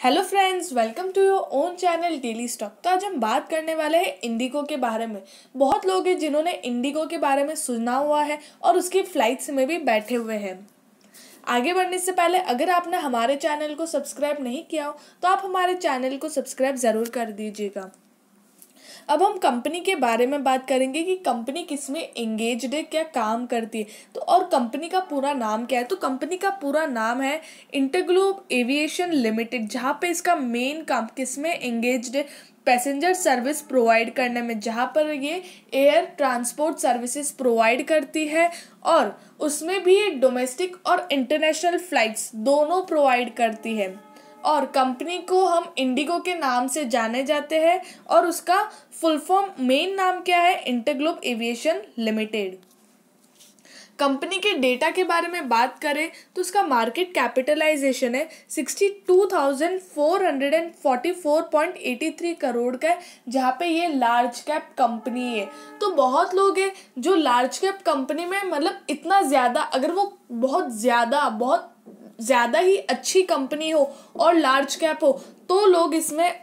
Hello friends, welcome to your own channel daily stock. तो आज हम बात करने वाले हैं इंडिगो के बारे में। बहुत लोग हैं जिन्होंने इंडिगो के बारे में सुना हुआ है और उसकी फ़्लाइट्स में भी बैठे हुए हैं। आगे बढ़ने से पहले अगर आपने हमारे चैनल को सब्सक्राइब नहीं किया हो तो आप हमारे चैनल को सब्सक्राइब ज़रूर कर दीजिएगा। अब हम कंपनी के बारे में बात करेंगे कि कंपनी किस में एंगेज्ड है, क्या काम करती है, तो और कंपनी का पूरा नाम क्या है। तो कंपनी का पूरा नाम है इंटरग्लोब एविएशन लिमिटेड, जहाँ पे इसका मेन काम किस में एंगेज्ड है, पैसेंजर सर्विस प्रोवाइड करने में, जहाँ पर ये एयर ट्रांसपोर्ट सर्विसेज प्रोवाइड करती है और उसमें भी ये डोमेस्टिक और इंटरनेशनल फ़्लाइट्स दोनों प्रोवाइड करती है। और कंपनी को हम इंडिगो के नाम से जाने जाते हैं और उसका फुल फॉर्म मेन नाम क्या है, इंटरग्लोब एविएशन लिमिटेड। कंपनी के डेटा के बारे में बात करें तो उसका मार्केट कैपिटलाइजेशन है 62,444.83 करोड़ का है, जहाँ पे ये लार्ज कैप कंपनी है। तो बहुत लोग हैं जो लार्ज कैप कंपनी में मतलब इतना ज़्यादा, अगर वो बहुत ज़्यादा ही अच्छी कंपनी हो और लार्ज कैप हो तो लोग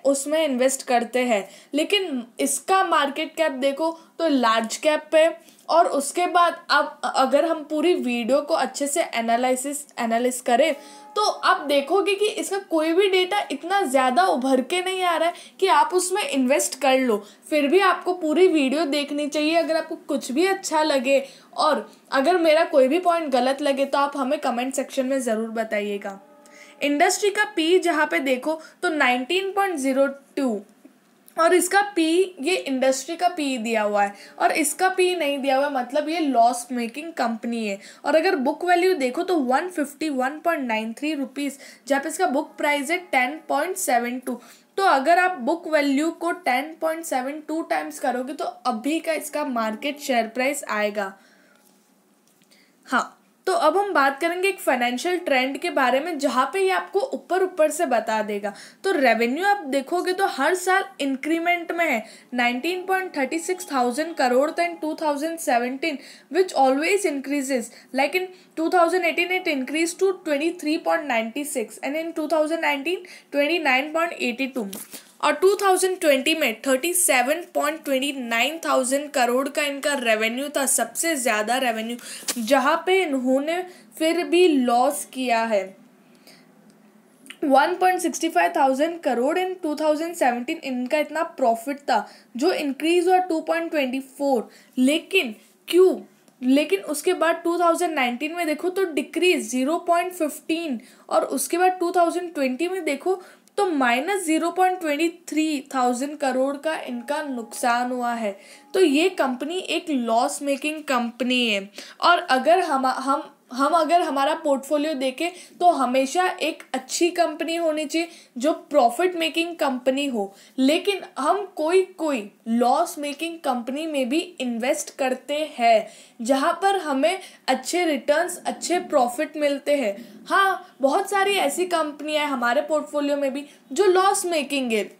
उसमें इन्वेस्ट करते हैं। लेकिन इसका मार्केट कैप देखो तो लार्ज कैप पे, और उसके बाद अब अगर हम पूरी वीडियो को अच्छे से एनालिस करें तो आप देखोगे कि इसका कोई भी डेटा इतना ज़्यादा उभर के नहीं आ रहा है कि आप उसमें इन्वेस्ट कर लो। फिर भी आपको पूरी वीडियो देखनी चाहिए। अगर आपको कुछ भी अच्छा लगे और अगर मेरा कोई भी पॉइंट गलत लगे तो आप हमें कमेंट सेक्शन में ज़रूर बताइएगा। इंडस्ट्री का पी जहाँ पे देखो तो 19.02 और इसका पी, ये इंडस्ट्री का पी दिया हुआ है और इसका पी नहीं दिया हुआ है, मतलब ये लॉस मेकिंग कंपनी है। और अगर बुक वैल्यू देखो तो 151.93 रुपीज़, जहाँ पे इसका बुक प्राइस है 10.72। तो अगर आप बुक वैल्यू को 10.72 टाइम्स करोगे तो अभी का इसका मार्केट शेयर प्राइस आएगा। हाँ, तो अब हम बात करेंगे एक फाइनेंशियल ट्रेंड के बारे में, जहाँ पे ये आपको ऊपर से बता देगा। तो रेवेन्यू आप देखोगे तो हर साल इंक्रीमेंट में है। 19.36 थाउजेंड करोड़ था इन 2017, which always increases, like in 2018 it increased to 23.96 and in 2019 29.82 और 2020 में 37.29 थाउजेंड करोड़ का इनका रेवेन्यू था, सबसे ज़्यादा रेवेन्यू, जहाँ पे इन्होंने फिर भी लॉस किया है। 1.65 थाउजेंड करोड़ इन 2017 इनका इतना प्रॉफिट था, जो इंक्रीज हुआ 2.24। लेकिन उसके बाद 2019 में देखो तो डिक्रीज 0.15 और उसके बाद 2020 में देखो तो -0.23 थाउजेंड करोड़ का इनका नुकसान हुआ है। तो ये कंपनी एक लॉस मेकिंग कंपनी है। और अगर हम अगर हमारा पोर्टफोलियो देखें तो हमेशा एक अच्छी कंपनी होनी चाहिए जो प्रॉफिट मेकिंग कंपनी हो। लेकिन हम कोई लॉस मेकिंग कंपनी में भी इन्वेस्ट करते हैं, जहाँ पर हमें अच्छे रिटर्न्स, अच्छे प्रॉफिट मिलते हैं। हाँ, बहुत सारी ऐसी कंपनियां हैं हमारे पोर्टफोलियो में भी जो लॉस मेकिंग है।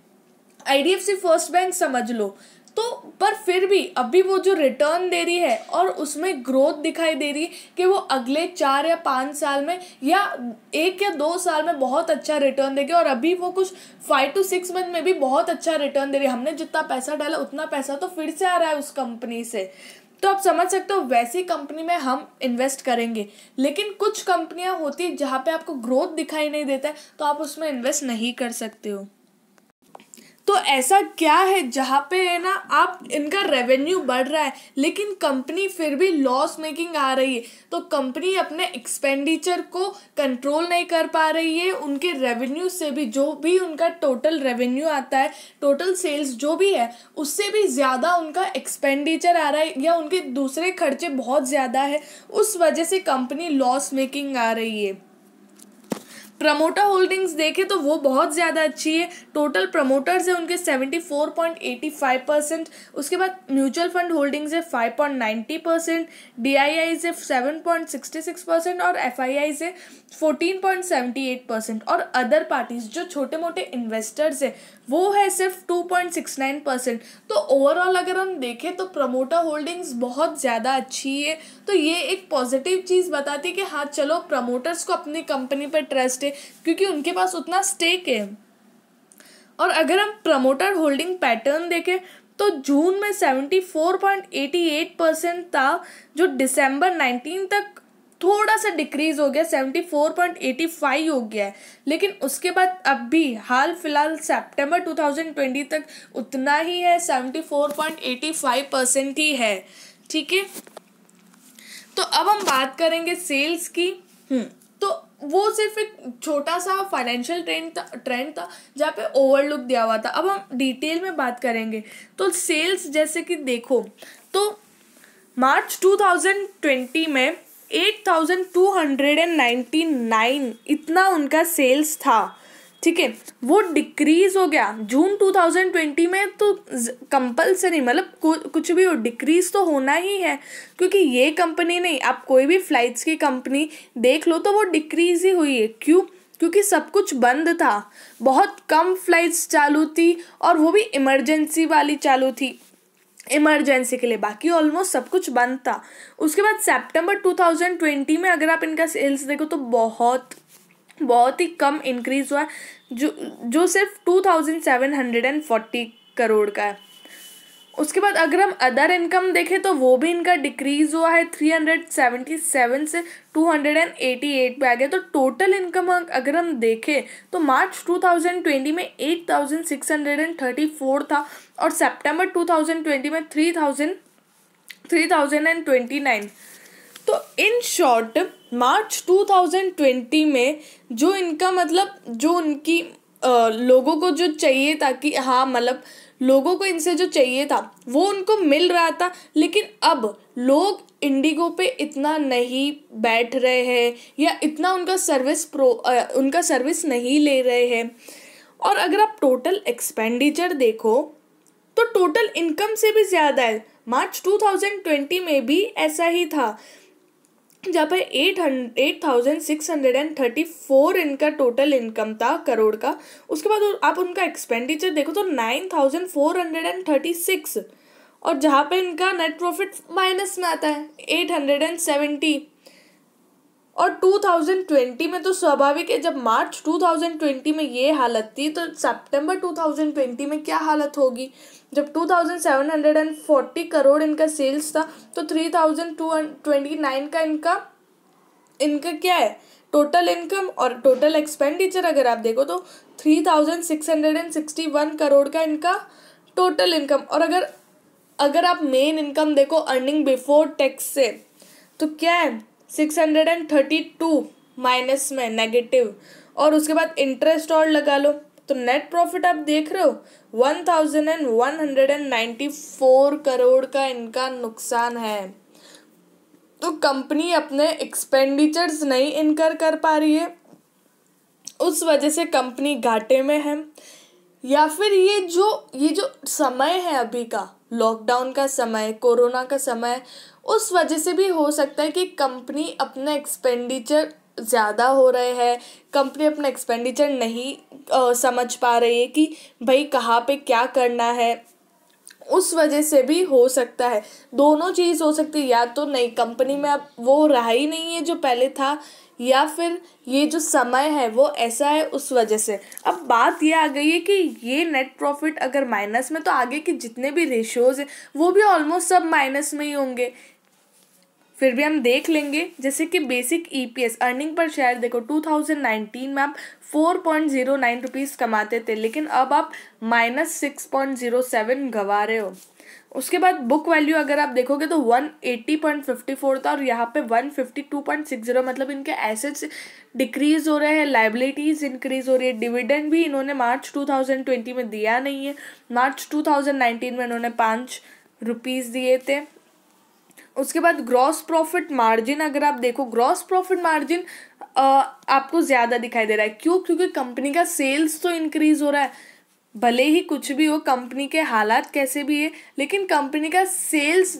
IDFC फर्स्ट बैंक समझ लो, तो पर फिर भी अभी वो जो रिटर्न दे रही है और उसमें ग्रोथ दिखाई दे रही है कि वो अगले 4 या 5 साल में या 1 या 2 साल में बहुत अच्छा रिटर्न देगी। और अभी वो कुछ 5 to 6 मंथ में भी बहुत अच्छा रिटर्न दे रही है। हमने जितना पैसा डाला उतना पैसा तो फिर से आ रहा है उस कंपनी से। तो आप समझ सकते हो वैसी कंपनी में हम इन्वेस्ट करेंगे। लेकिन कुछ कंपनियां होती है जहाँ पे आपको ग्रोथ दिखाई नहीं देता है तो आप उसमें इन्वेस्ट नहीं कर सकते हो। तो ऐसा क्या है जहाँ पे है ना, आप इनका रेवेन्यू बढ़ रहा है लेकिन कंपनी फिर भी लॉस मेकिंग आ रही है। तो कंपनी अपने एक्सपेंडिचर को कंट्रोल नहीं कर पा रही है। उनके रेवेन्यू से भी, जो भी उनका टोटल रेवेन्यू आता है, टोटल सेल्स जो भी है, उससे भी ज़्यादा उनका एक्सपेंडिचर आ रहा है या उनके दूसरे खर्चे बहुत ज़्यादा है। उस वजह से कंपनी लॉस मेकिंग आ रही है। प्रमोटर होल्डिंग्स देखें तो वो बहुत ज़्यादा अच्छी है। टोटल प्रमोटर्स है उनके 74.85%। उसके बाद म्यूचुअल फंड होल्डिंग्स है 5.90%, DII से 7.66% और FII से 14.78%। और अदर पार्टीज जो छोटे मोटे इन्वेस्टर्स है वो है सिर्फ 2.69%। तो ओवरऑल अगर हम देखें तो प्रमोटर होल्डिंग्स बहुत ज़्यादा अच्छी है। तो ये एक पॉजिटिव चीज़ बताती है कि हाँ चलो, प्रमोटर्स को अपनी कंपनी पर ट्रस्ट है क्योंकि उनके पास उतना स्टेक है। और अगर हम प्रमोटर होल्डिंग पैटर्न देखें तो जून में 74.88% था, जो दिसंबर 19 तक थोड़ा सा डिक्रीज हो गया, 74.85 हो गया है। लेकिन उसके बाद अब भी हाल फिलहाल सितंबर 2020 तक उतना ही है, 74.85% ही है। ठीक है, तो अब हम बात करेंगे सेल्स की। तो वो सिर्फ एक छोटा सा फाइनेंशियल ट्रेंड था जहाँ पे ओवरलुक दिया हुआ था। अब हम डिटेल में बात करेंगे तो सेल्स जैसे कि देखो, तो मार्च 2020 में 8,299 इतना उनका सेल्स था। ठीक है, वो डिक्रीज हो गया जून 2020 में। तो कंपल्सरी मतलब कुछ भी हो, डिक्रीज तो होना ही है, क्योंकि ये कंपनी नहीं, आप कोई भी फ्लाइट्स की कंपनी देख लो तो वो डिक्रीज ही हुई है। क्यों? क्योंकि सब कुछ बंद था, बहुत कम फ्लाइट्स चालू थी और वो भी इमरजेंसी वाली चालू थी, इमरजेंसी के लिए, बाकी ऑलमोस्ट सब कुछ बंद था। उसके बाद सितंबर 2020 में अगर आप इनका सेल्स देखो तो बहुत ही कम इंक्रीज हुआ है, जो सिर्फ 2740 करोड़ का है। उसके बाद अगर हम अदर इनकम देखें तो वो भी इनका डिक्रीज हुआ है, 377 से 288 पे आ गया। तो टोटल इनकम अगर हम देखें तो मार्च 2020 में 8634 था और सितंबर 2020 में 3029। तो इन शॉर्ट मार्च 2020 में जो इनका मतलब जो उनकी लोगों को जो चाहिए था कि हाँ मतलब लोगों को इनसे जो चाहिए था वो उनको मिल रहा था, लेकिन अब लोग इंडिगो पे इतना नहीं बैठ रहे हैं या इतना उनका सर्विस नहीं ले रहे हैं। और अगर आप टोटल एक्सपेंडिचर देखो तो टोटल इनकम से भी ज़्यादा है। मार्च 2020 में भी ऐसा ही था, जहाँ पर 8,634 इनका टोटल इनकम था करोड़ का। उसके बाद आप उनका एक्सपेंडिचर देखो तो 9,436, और जहाँ पे इनका नेट प्रॉफिट माइनस में आता है 870। और 2020 में तो स्वाभाविक है, जब मार्च 2020 में ये हालत थी तो सितंबर 2020 में क्या हालत होगी। जब 2,740 करोड़ इनका सेल्स था तो 3,229 का इनका क्या है टोटल इनकम, और टोटल एक्सपेंडिचर अगर आप देखो तो 3,661 करोड़ का इनका टोटल इनकम। और अगर आप मेन इनकम देखो अर्निंग बिफोर टैक्स से तो क्या है 632 माइनस में नेगेटिव, और उसके बाद इंटरेस्ट और लगा लो तो नेट प्रॉफिट आप देख रहे हो 1,194 करोड़ का इनका नुकसान है। तो कंपनी अपने एक्सपेंडिचर्स नहीं इनकर कर पा रही है, उस वजह से कंपनी घाटे में है। या फिर ये जो समय है अभी का, लॉकडाउन का समय, कोरोना का समय, उस वजह से भी हो सकता है कि कंपनी अपना एक्सपेंडिचर ज़्यादा हो रहे हैं, कंपनी अपना एक्सपेंडिचर नहीं समझ पा रही है कि भाई कहाँ पे क्या करना है, उस वजह से भी हो सकता है। दोनों चीज़ हो सकती है, या तो नई कंपनी में अब वो रहा ही नहीं है जो पहले था, या फिर ये जो समय है वो ऐसा है उस वजह से। अब बात ये आ गई है कि ये नेट प्रॉफिट अगर माइनस में, तो आगे के जितने भी रेशियोज हैं वो भी ऑलमोस्ट सब माइनस में ही होंगे। फिर भी हम देख लेंगे, जैसे कि basic EPS earning per share देखो 2019 में आप 4.09 रुपीज़ कमाते थे, लेकिन अब आप -6.07 गंवा रहे हो। उसके बाद बुक वैल्यू अगर आप देखोगे तो 180.54 था और यहाँ पे 152.60, मतलब इनके एसेट्स डिक्रीज हो रहे हैं, लाइबिलिटीज़ इंक्रीज हो रही है। डिविडेंड भी इन्होंने मार्च 2020 में दिया नहीं है, मार्च 2019 में इन्होंने 5 रुपीज़ दिए थे। उसके बाद ग्रॉस प्रॉफिट मार्जिन अगर आप देखो, ग्रॉस प्रॉफिट मार्जिन आपको ज़्यादा दिखाई दे रहा है। क्यों? क्योंकि कंपनी का सेल्स तो इंक्रीज़ हो रहा है, भले ही कुछ भी हो, कंपनी के हालात कैसे भी है, लेकिन कंपनी का सेल्स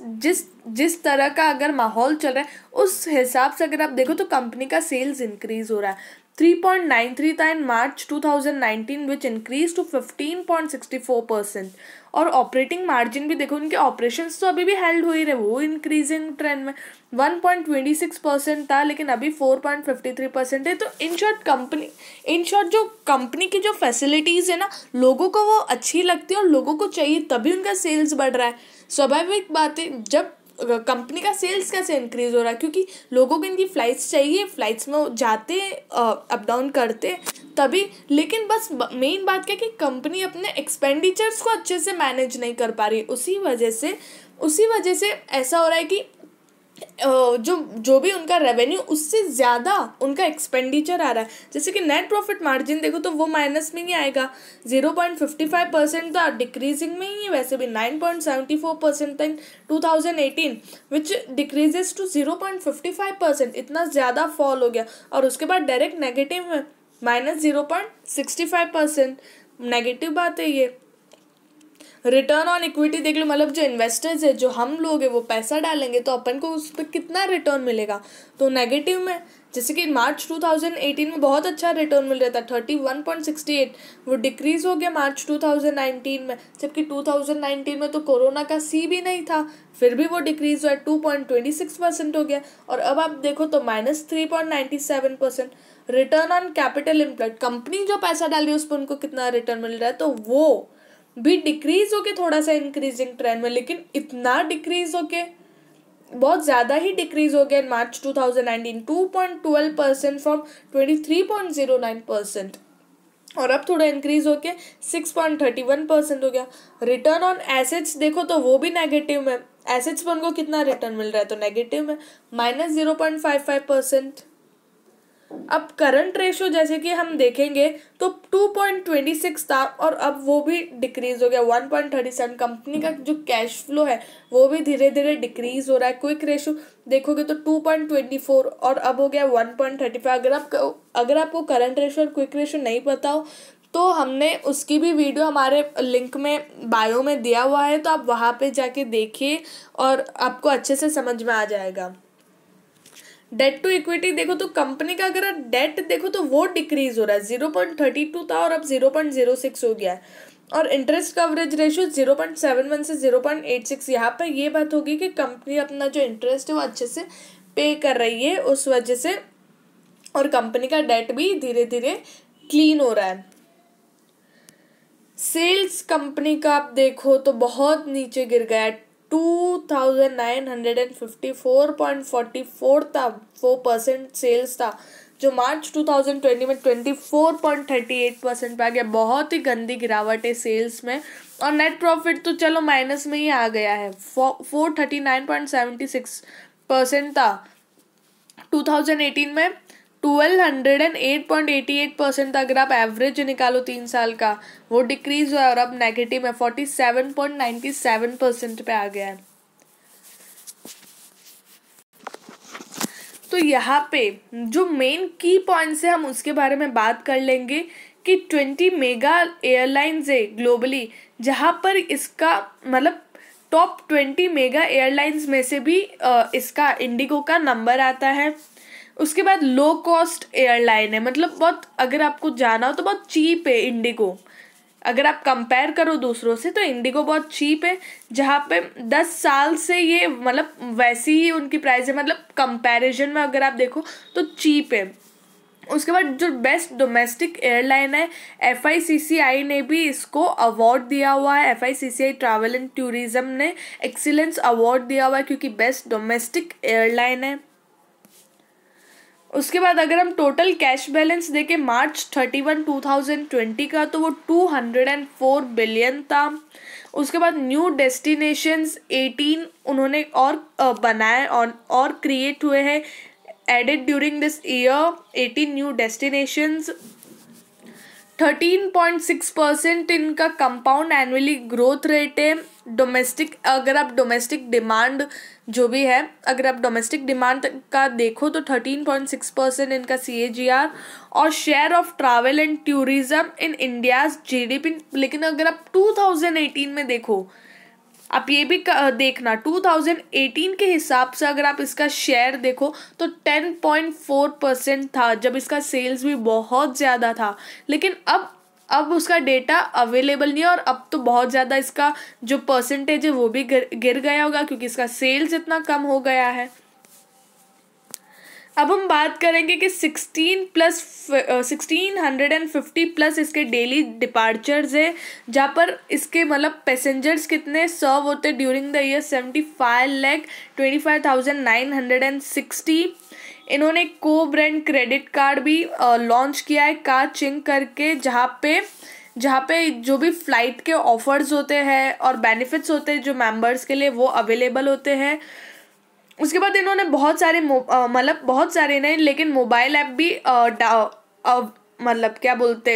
जिस तरह का अगर माहौल चल रहा है उस हिसाब से अगर आप देखो तो कंपनी का सेल्स इंक्रीज़ हो रहा है। 3.93 था इन मार्च 2019 विच इंक्रीज टू 15.64%। और ऑपरेटिंग मार्जिन भी देखो, उनके ऑपरेशंस तो अभी भी हेल्ड हो ही रहे, वो इंक्रीजिंग ट्रेंड में 1.26% था, लेकिन अभी 4.53% है। तो इन शॉर्ट जो कंपनी की जो फैसिलिटीज़ है ना, लोगों को वो अच्छी लगती है और लोगों को चाहिए, तभी उनका सेल्स बढ़ रहा है। स्वाभाविक बात है, जब कंपनी का सेल्स कैसे इंक्रीज हो रहा है, क्योंकि लोगों को इनकी फ्लाइट्स चाहिए, फ्लाइट्स में वो जाते अप डाउन करते तभी। लेकिन बस मेन बात क्या है कि कंपनी अपने एक्सपेंडिचर्स को अच्छे से मैनेज नहीं कर पा रही, उसी वजह से ऐसा हो रहा है कि जो भी उनका रेवेन्यू उससे ज़्यादा उनका एक्सपेंडिचर आ रहा है। जैसे कि नेट प्रॉफिट मार्जिन देखो तो वो माइनस में ही आएगा, 0.55% था, डिक्रीजिंग में ही है। वैसे भी 9.74% था इन 2018 विच डिक्रीजेस टू 0.55%, इतना ज़्यादा फॉल हो गया। और उसके बाद डायरेक्ट नेगेटिव में -0.65%, नेगेटिव बात है ये। रिटर्न ऑन इक्विटी देख लो, मतलब जो इन्वेस्टर्स है, जो हम लोग हैं, वो पैसा डालेंगे तो अपन को उस पर कितना रिटर्न मिलेगा, तो नेगेटिव में। जैसे कि मार्च 2018 में बहुत अच्छा रिटर्न मिल रहा था 31.68, वो डिक्रीज हो गया मार्च 2019 में, जबकि 2019 में तो कोरोना का सी भी नहीं था, फिर भी वो डिक्रीज हुआ 2.26% हो गया। और अब आप देखो तो -3.97%। Return on capital employed, company जो पैसा डाल रही है उस पर उनको कितना रिटर्न मिल रहा है, तो वो भी डिक्रीज होके थोड़ा सा इंक्रीजिंग ट्रेंड में, लेकिन इतना डिक्रीज होके बहुत ज़्यादा ही डिक्रीज हो गया इन मार्च 2019, 2.12% फ्रॉम 23.09%, और अब थोड़ा इंक्रीज होके 6.31% हो गया। रिटर्न ऑन एसेट्स देखो तो वो भी नेगेटिव में, एसेट्स पर उनको कितना रिटर्न मिल रहा है, तो नेगेटिव में -0.55%। अब करंट रेशो जैसे कि हम देखेंगे तो 2.26 था, और अब वो भी डिक्रीज हो गया 1.37। कंपनी का जो कैश फ्लो है वो भी धीरे धीरे डिक्रीज हो रहा है। क्विक रेशो देखोगे तो 2.24 और अब हो गया 1.35। अगर आपको करंट रेशो और क्विक रेशो नहीं पता हो तो हमने उसकी भी वीडियो हमारे लिंक में बायो में दिया हुआ है, तो आप वहाँ पे जाके देखिए और आपको अच्छे से समझ में आ जाएगा। डेट टू इक्विटी देखो तो कंपनी का अगर डेट देखो तो वो डिक्रीज हो रहा है, 0.32 था और अब 0.06 हो गया है। और इंटरेस्ट कवरेज रेशियो 0.71 से 0.86। यहाँ पर ये बात होगी कि कंपनी अपना जो इंटरेस्ट है वो अच्छे से पे कर रही है उस वजह से, और कंपनी का डेट भी धीरे धीरे क्लीन हो रहा है। सेल्स कंपनी का आप देखो तो बहुत नीचे गिर गया है, 2954.44 था, 4% सेल्स था, जो मार्च 2020 में 24.38% पे आ गया। बहुत ही गंदी गिरावट है सेल्स में। और नेट प्रॉफिट तो चलो माइनस में ही आ गया है, 439.76% था 2018 में, 1208.88% अगर आप एवरेज निकालो 3 साल का, वो डिक्रीज हुआ और अब नेगेटिव में 47.97% पे आ गया है। तो यहाँ पे जो मेन की पॉइंट्स है हम उसके बारे में बात कर लेंगे कि 20 मेगा एयरलाइंस है ग्लोबली, जहाँ पर इसका मतलब टॉप 20 मेगा एयरलाइंस में से भी इसका इंडिगो का नंबर आता है। उसके बाद लो कॉस्ट एयरलाइन है, मतलब बहुत, अगर आपको जाना हो तो बहुत चीप है इंडिगो। अगर आप कंपेयर करो दूसरों से तो इंडिगो बहुत चीप है, जहाँ पे 10 साल से ये मतलब वैसी ही उनकी प्राइस है, मतलब कंपैरिजन में अगर आप देखो तो चीप है। उसके बाद जो बेस्ट डोमेस्टिक एयरलाइन है, FICCI ने भी इसको अवार्ड दिया हुआ है, FICCI ट्रैवल एंड टूरिज्म ने एक्सीलेंस अवार्ड दिया हुआ है क्योंकि बेस्ट डोमेस्टिक एयरलाइन है। उसके बाद अगर हम टोटल कैश बैलेंस देखें मार्च 31, 2020 का, तो वो 204 बिलियन था। उसके बाद न्यू डेस्टिनेशंस 18 उन्होंने और बनाए और क्रिएट हुए हैं, added during this year 18 new destinations. 13.6% इनका कंपाउंड एनुअली ग्रोथ रेट है। डोमेस्टिक, अगर आप डोमेस्टिक डिमांड जो भी है, अगर आप डोमेस्टिक डिमांड का देखो तो 13.6% इनका CAGR, और share of travel and tourism in India's GDP। लेकिन अगर आप 2018 में देखो, आप ये भी देखना 2018 के हिसाब से अगर आप इसका शेयर देखो तो 10.4% था, जब इसका सेल्स भी बहुत ज़्यादा था। लेकिन अब उसका डेटा अवेलेबल नहीं है और अब तो बहुत ज़्यादा इसका जो परसेंटेज है वो भी गिर गया होगा, क्योंकि इसका सेल्स इतना कम हो गया है। अब हम बात करेंगे कि 1650 प्लस इसके डेली डिपार्चर्स है, जहाँ पर इसके मतलब पैसेंजर्स कितने सर्व होते ड्यूरिंग द ईयर 75,25,960। इन्होंने को ब्रांड क्रेडिट कार्ड भी लॉन्च किया है का चिंग करके, जहाँ पे जो भी फ़्लाइट के ऑफर्स होते हैं और बेनिफिट्स होते हैं जो मेंबर्स के लिए वो अवेलेबल होते हैं। उसके बाद इन्होंने बहुत सारे मतलब बहुत सारे नहीं लेकिन मोबाइल ऐप भी मतलब क्या बोलते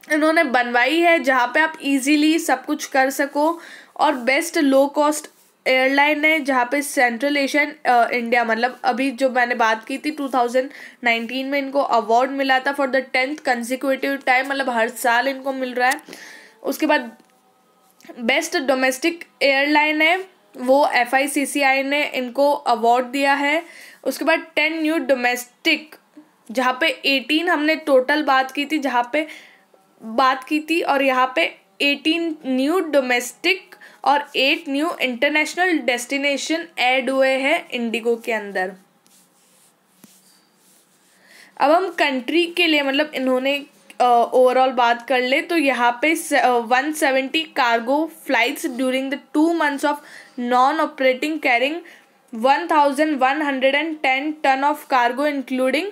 इन्होंने बनवाई है, जहाँ पे आप इजीली सब कुछ कर सको। और बेस्ट लो कॉस्ट एयरलाइन है, जहाँ पे सेंट्रल एशियन इंडिया मतलब अभी जो मैंने बात की थी 2019 में इनको अवार्ड मिला था for the 10th consecutive time, मतलब हर साल इनको मिल रहा है। उसके बाद बेस्ट डोमेस्टिक एयरलाइन है, वो FICCI ने इनको अवार्ड दिया है। उसके बाद 10 न्यू डोमेस्टिक, जहाँ पे 18 हमने टोटल बात की थी और यहाँ पे 18 न्यू डोमेस्टिक और 8 न्यू इंटरनेशनल डेस्टिनेशन ऐड हुए हैं इंडिगो के अंदर। अब हम कंट्री के लिए मतलब इन्होंने ओवरऑल बात कर ले तो यहाँ पे 170 cargo flights during the 2 months of non operating carrying 1110 ton of cargo including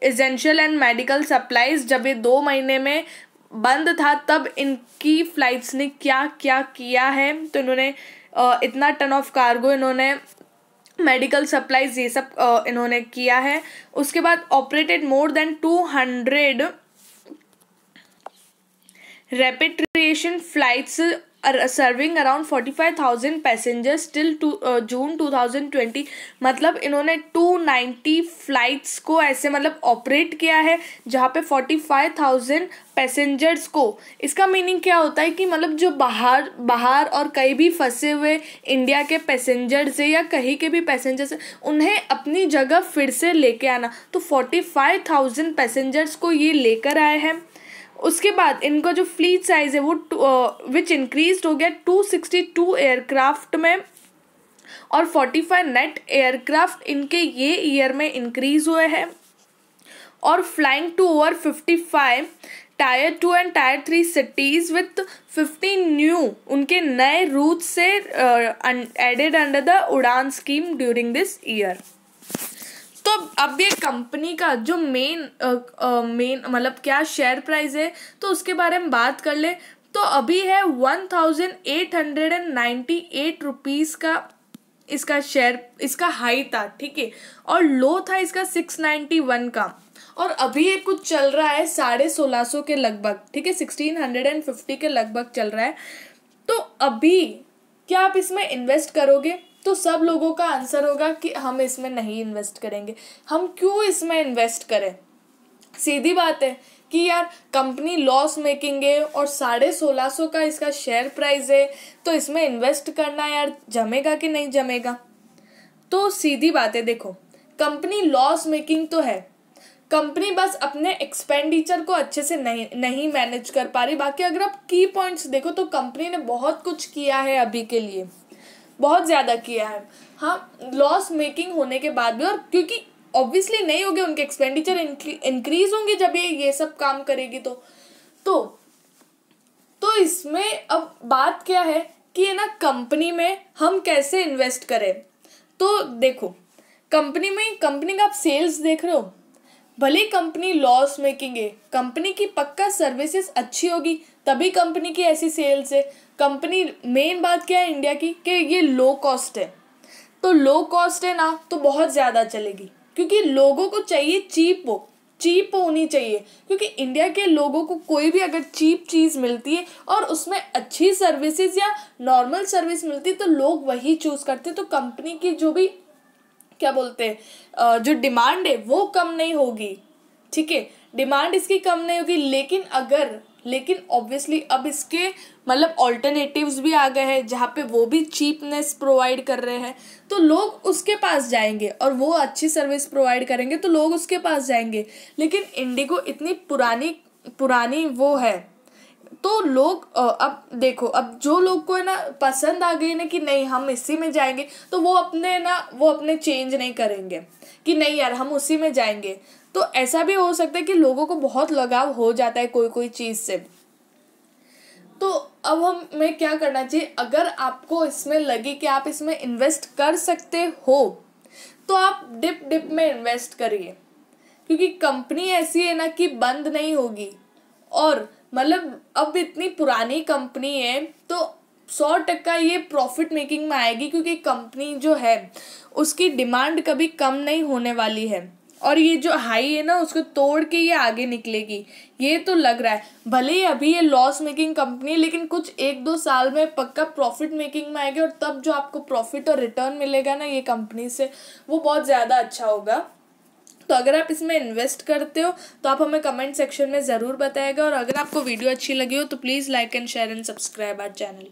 essential and medical supplies. जब ये 2 महीने में बंद था तब इनकी फ्लाइट्स ने क्या क्या किया है, तो इन्होंने इतना टन ऑफ कार्गो, इन्होंने मेडिकल सप्लाईज ये सब इन्होंने किया है। उसके बाद operated more than 200 repatriation flights serving around 45,000 passengers till June 2020। मतलब इन्होंने 290 फ्लाइट्स को ऐसे मतलब ऑपरेट किया है जहाँ पे 45,000 पैसेंजर्स को। इसका मीनिंग क्या होता है कि मतलब जो बाहर और कहीं भी फंसे हुए इंडिया के पैसेंजर्स है या कहीं के भी पैसेंजर्स है उन्हें अपनी जगह फिर से लेके आना, तो 45,000 पैसेंजर्स को ये लेकर आए हैं। उसके बाद इनका जो फ्लीट साइज़ है वो विच इंक्रीज हो गया 262 एयरक्राफ्ट में और 45 नेट एयरक्राफ्ट इनके ये ईयर में इंक्रीज हुए हैं। और flying to over 55 tier 2 and tier 3 cities with 15 new उनके नए रूट से added under the Udan scheme during this year. तो अब ये कंपनी का जो मेन मतलब क्या शेयर प्राइस है तो उसके बारे में बात कर ले तो अभी है 1898 रुपीज़ का इसका शेयर, इसका हाई था, ठीक है, और लो था इसका 691 का, और अभी ये कुछ चल रहा है 1650 के लगभग, ठीक है, 1650 के लगभग चल रहा है। तो अभी क्या आप इसमें इन्वेस्ट करोगे? तो सब लोगों का आंसर होगा कि हम इसमें नहीं इन्वेस्ट करेंगे। हम क्यों इसमें इन्वेस्ट करें? सीधी बात है कि यार कंपनी लॉस मेकिंग है और 1650 का इसका शेयर प्राइस है, तो इसमें इन्वेस्ट करना यार जमेगा कि नहीं जमेगा? तो सीधी बात है, देखो कंपनी लॉस मेकिंग तो है, कंपनी बस अपने एक्सपेंडिचर को अच्छे से नहीं मैनेज कर पा रही। बाकी अगर आप की पॉइंट्स देखो तो कंपनी ने बहुत कुछ किया है अभी के लिए, बहुत ज़्यादा किया है। हाँ, लॉस मेकिंग होने के बाद भी, और क्योंकि ऑब्वियसली नहीं होंगे उनके एक्सपेंडिचर इंक्रीज होंगे जब ये सब काम करेगी तो इसमें अब बात क्या है कि ना कंपनी में हम कैसे इन्वेस्ट करें। तो देखो कंपनी का आप सेल्स देख रहे हो, भले कंपनी लॉस मेकिंग है, कंपनी की पक्का सर्विसेज अच्छी होगी तभी कंपनी की ऐसी सेल्स है। कंपनी मेन बात क्या है इंडिया की कि ये लो कॉस्ट है, तो लो कॉस्ट है ना तो बहुत ज़्यादा चलेगी, क्योंकि लोगों को चाहिए चीप होनी चाहिए, क्योंकि इंडिया के लोगों को कोई भी अगर चीप चीज़ मिलती है और उसमें अच्छी सर्विसेज या नॉर्मल सर्विस मिलती है तो लोग वही चूज़ करते हैं। तो कंपनी की जो भी क्या बोलते हैं जो डिमांड है वो कम नहीं होगी, ठीक है, डिमांड इसकी कम नहीं होगी। लेकिन अगर लेकिन ऑब्वियसली अब इसके मतलब ऑल्टरनेटिव्स भी आ गए हैं जहाँ पे वो भी चीपनेस प्रोवाइड कर रहे हैं, तो लोग उसके पास जाएंगे और वो अच्छी सर्विस प्रोवाइड करेंगे तो लोग उसके पास जाएंगे। लेकिन इंडिगो इतनी पुरानी पुरानी वो है, तो लोग अब देखो, अब जो लोग को है ना पसंद आ गई ना कि नहीं हम इसी में जाएंगे, तो वो अपने चेंज नहीं करेंगे कि नहीं यार हम उसी में जाएंगे। तो ऐसा भी हो सकता है कि लोगों को बहुत लगाव हो जाता है कोई कोई चीज़ से। तो अब हमें क्या करना चाहिए, अगर आपको इसमें लगे कि आप इसमें इन्वेस्ट कर सकते हो तो आप डिप डिप में इन्वेस्ट करिए, क्योंकि कंपनी ऐसी है ना कि बंद नहीं होगी। और मतलब अब इतनी पुरानी कंपनी है तो 100% ये प्रॉफिट मेकिंग में आएगी, क्योंकि कंपनी जो है उसकी डिमांड कभी कम नहीं होने वाली है और ये जो हाई है ना उसको तोड़ के ये आगे निकलेगी, ये तो लग रहा है। भले ही अभी ये लॉस मेकिंग कंपनी है लेकिन कुछ 1-2 साल में पक्का प्रॉफिट मेकिंग में आएगी, और तब जो आपको प्रॉफिट और रिटर्न मिलेगा ना ये कंपनी से, वो बहुत ज़्यादा अच्छा होगा। तो अगर आप इसमें इन्वेस्ट करते हो तो आप हमें कमेंट सेक्शन में ज़रूर बताएगा, और अगर आपको वीडियो अच्छी लगी हो तो please like and share and subscribe our channel.